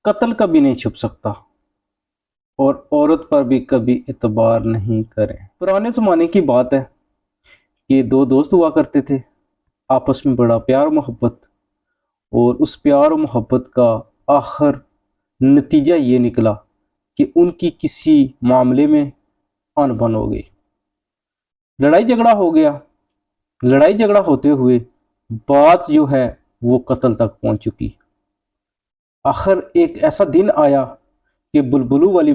कत्ल कभी नहीं छुप सकता और औरत पर भी कभी एतबार नहीं करें। पुराने ज़माने की बात है कि दो दोस्त हुआ करते थे, आपस में बड़ा प्यार मोहब्बत, और उस प्यार और मोहब्बत का आखिर नतीजा ये निकला कि उनकी किसी मामले में अनबन हो गई, लड़ाई झगड़ा हो गया। लड़ाई झगड़ा होते हुए बात जो है वो कत्ल तक पहुंच चुकी। आखिर एक ऐसा दिन आया कि बुलबुलों वाली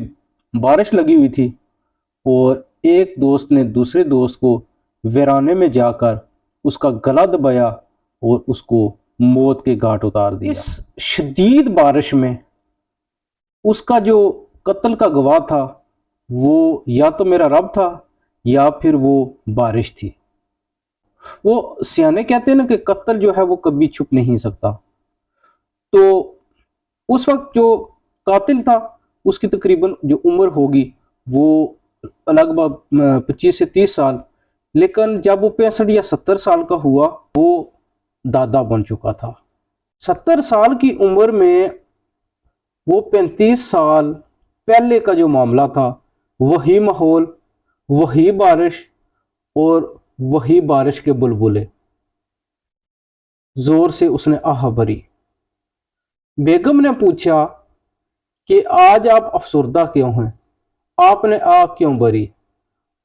बारिश लगी हुई थी और एक दोस्त ने दूसरे दोस्त को वीराने में जाकर उसका गला दबाया और उसको मौत के घाट उतार दिया। इस शदीद बारिश में उसका जो कत्ल का गवाह था वो या तो मेरा रब था या फिर वो बारिश थी। वो सियाने कहते हैं ना कि कत्ल जो है वो कभी छुप नहीं सकता। तो उस वक्त जो कातिल था उसकी तकरीबन जो उम्र होगी वो लगभग 25 से 30 साल, लेकिन जब वो 65 या 70 साल का हुआ वो दादा बन चुका था। 70 साल की उम्र में वो 35 साल पहले का जो मामला था, वही माहौल, वही बारिश और वही बारिश के बुलबुले। जोर से उसने आह भरी। बेगम ने पूछा कि आज आप अफसरदा क्यों हैं? आपने आह क्यों भरी?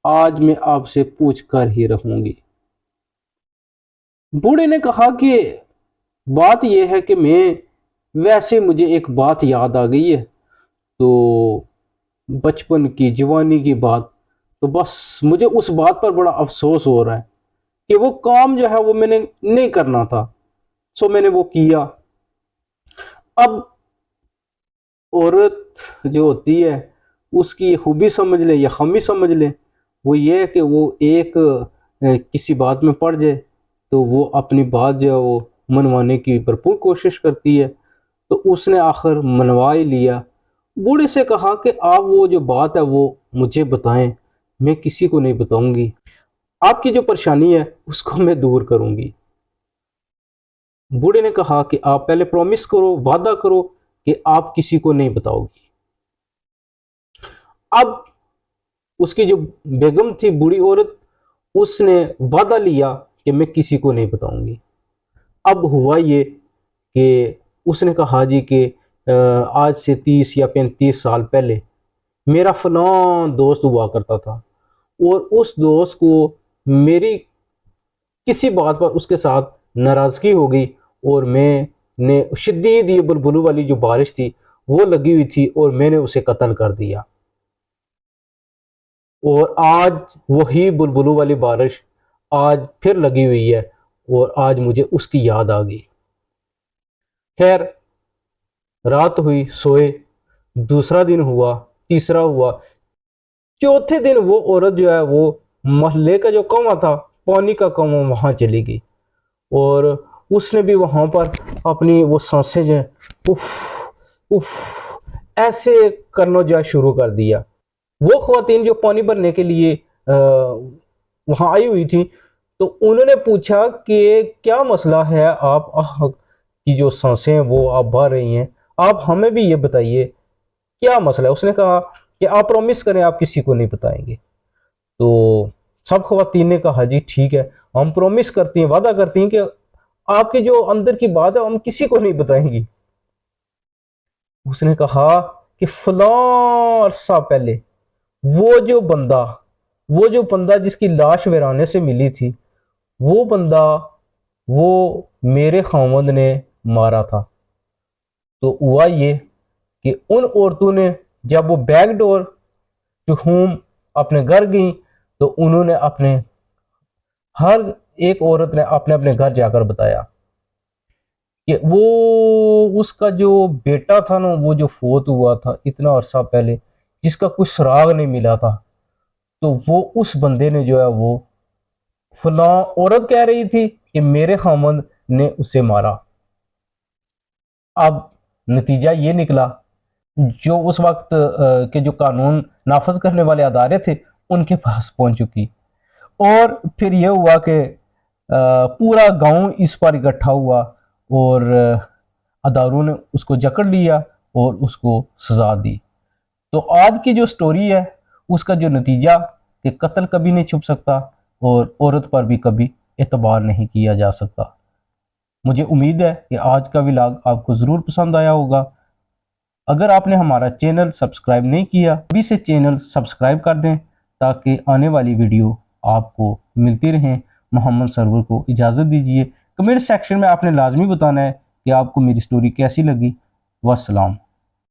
आज मैं आपसे पूछ कर ही रहूंगी। बूढ़े ने कहा कि बात यह है कि वैसे मुझे एक बात याद आ गई है, तो बचपन की जवानी की बात, तो बस मुझे उस बात पर बड़ा अफसोस हो रहा है कि वो काम जो है वो मैंने नहीं करना था, सो मैंने वो किया। अब औरत जो होती है उसकी खूबी समझ ले या खामी समझ ले, वो ये है कि वो एक किसी बात में पड़ जाए तो वो अपनी बात जो है वो मनवाने की भरपूर कोशिश करती है। तो उसने आखिर मनवा ही लिया। बूढ़े से कहा कि आप वो जो बात है वो मुझे बताएं, मैं किसी को नहीं बताऊंगी। आपकी जो परेशानी है उसको मैं दूर करूंगी। बूढ़े ने कहा कि आप पहले प्रॉमिस करो, वादा करो कि आप किसी को नहीं बताओगी। अब उसकी जो बेगम थी, बूढ़ी औरत, उसने वादा लिया कि मैं किसी को नहीं बताऊंगी। अब हुआ ये कि उसने कहा जी कि आज से 30 या 35 साल पहले मेरा फलां दोस्त हुआ करता था और उस दोस्त को मेरी किसी बात पर उसके साथ नाराज़गी हो गई और मैंने शदीद ये बुलबुलों वाली जो बारिश थी वो लगी हुई थी और मैंने उसे कत्ल कर दिया। और आज वही बुलबुलों वाली बारिश आज फिर लगी हुई है और आज मुझे उसकी याद आ गई। खैर, रात हुई, सोए, दूसरा दिन हुआ, तीसरा हुआ, चौथे दिन वो औरत जो है वो मोहल्ले का जो कुआं था, पानी का कुआं, वहां चली गई और उसने भी वहां पर अपनी वो सांसें जो है उफ उफ ऐसे करना जो है शुरू कर दिया। वो ख्वातीन जो पानी भरने के लिए वहां आई हुई थी, तो उन्होंने पूछा कि क्या मसला है, आप की जो सांसें हैं वो आप भर रही हैं, आप हमें भी ये बताइए क्या मसला है। उसने कहा कि आप प्रॉमिस करें आप किसी को नहीं बताएंगे। तो सब ख्वातीन ने कहा जी ठीक है, हम प्रॉमिस करती हैं, वादा करती हैं कि आपके जो अंदर की बात है हम किसी को नहीं बताएंगी। उसने कहा कि फलां अरसा पहले वो जो बंदा वो जो बंदा जिसकी लाश वीराने से मिली थी, वो बंदा वो मेरे खामद ने मारा था। तो हुआ ये कि उन औरतों ने जब वो बैक डोर टू होम अपने घर गई, तो उन्होंने अपने हर एक औरत ने अपने अपने घर जाकर बताया कि वो उसका जो बेटा था ना, वो जो फोत हुआ था इतना अरसा पहले, जिसका कुछ सुराग नहीं मिला था, तो वो उस बंदे ने जो है वो फलां औरत कह रही थी कि मेरे खामद ने उसे मारा। अब नतीजा ये निकला, जो उस वक्त के जो कानून नाफज करने वाले अदारे थे उनके पास पहुंच चुकी। और फिर यह हुआ कि पूरा गांव इस पर इकट्ठा हुआ और अदारों ने उसको जकड़ लिया और उसको सज़ा दी। तो आज की जो स्टोरी है उसका जो नतीजा कि कत्ल कभी नहीं छुप सकता और औरत पर भी कभी एतबार नहीं किया जा सकता। मुझे उम्मीद है कि आज का व्लॉग आपको ज़रूर पसंद आया होगा। अगर आपने हमारा चैनल सब्सक्राइब नहीं किया अभी से चैनल सब्सक्राइब कर दें ताकि आने वाली वीडियो आपको मिलती रहें। मोहम्मद सरवर को इजाज़त दीजिए। कमेंट सेक्शन में आपने लाजमी बताना है कि आपको मेरी स्टोरी कैसी लगी। वस्सलाम।